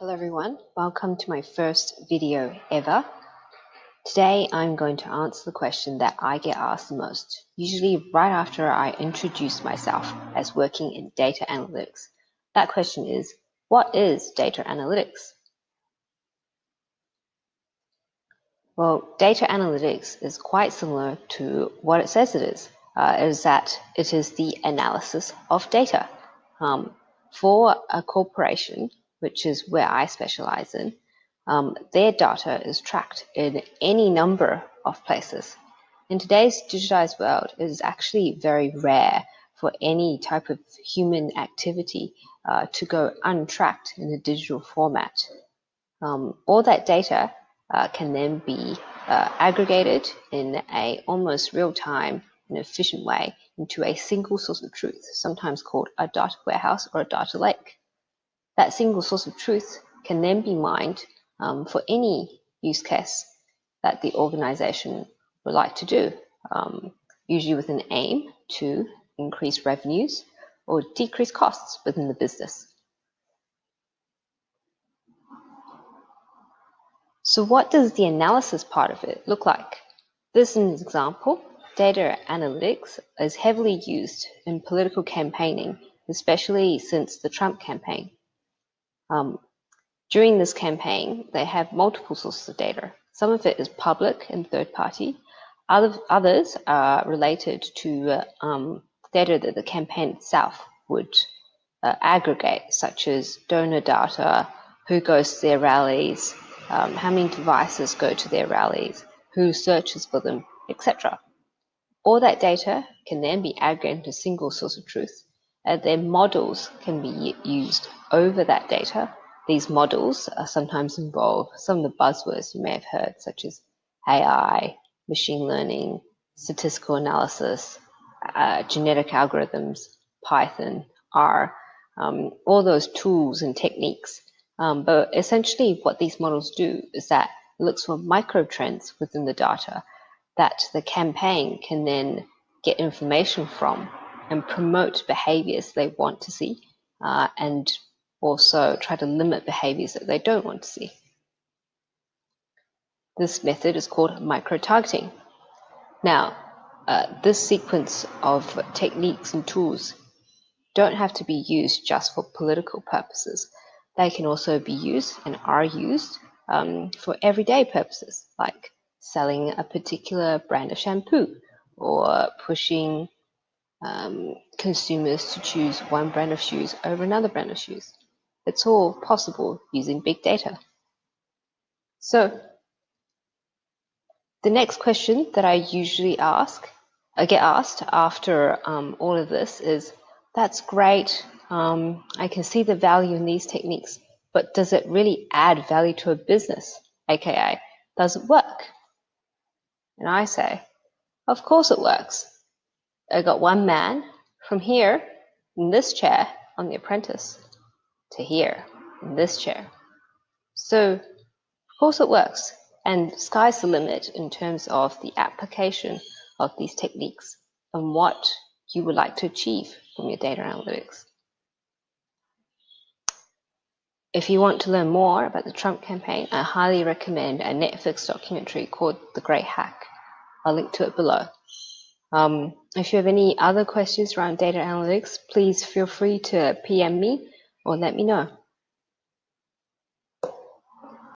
Hello everyone, welcome to my first video ever. Today I'm going to answer the question that I get asked the most, usually right after I introduce myself as working in data analytics. That question is, what is data analytics? Well, data analytics is quite similar to what it says it is. It is the analysis of data. For a corporation, which is where I specialize in, their data is tracked in any number of places. In today's digitized world, it is actually very rare for any type of human activity to go untracked in a digital format. All that data can then be aggregated in a almost real-time and efficient way into a single source of truth, sometimes called a data warehouse or a data lake. That single source of truth can then be mined for any use case that the organization would like to do, usually with an aim to increase revenues or decrease costs within the business. So what does the analysis part of it look like? This is an example. Data analytics is heavily used in political campaigning, especially since the Trump campaign. During this campaign, they have multiple sources of data. Some of it is public and third party. Others are related to data that the campaign itself would aggregate, such as donor data, who goes to their rallies, how many devices go to their rallies, who searches for them, etc. All that data can then be aggregated into a single source of truth, and then models can be used over that data. These models sometimes involve some of the buzzwords you may have heard, such as AI, machine learning, statistical analysis, genetic algorithms, Python, R, all those tools and techniques. But essentially what these models do is that it looks for micro trends within the data that the campaign can then get information from and promote behaviors they want to see, and also try to limit behaviors that they don't want to see. This method is called micro-targeting. Now, this sequence of techniques and tools don't have to be used just for political purposes. They can also be used and are used for everyday purposes, like selling a particular brand of shampoo or pushing consumers to choose one brand of shoes over another brand of shoes. It's all possible using big data. So the next question that I usually get asked after all of this is, that's great, I can see the value in these techniques, but does it really add value to a business? AKA, does it work? And I say, of course it works. I got one man from here in this chair on The Apprentice to here in this chair. So of course it works. And sky's the limit in terms of the application of these techniques and what you would like to achieve from your data analytics. If you want to learn more about the Trump campaign, I highly recommend a Netflix documentary called The Great Hack. I'll link to it below. If you have any other questions around data analytics, please feel free to PM me or let me know.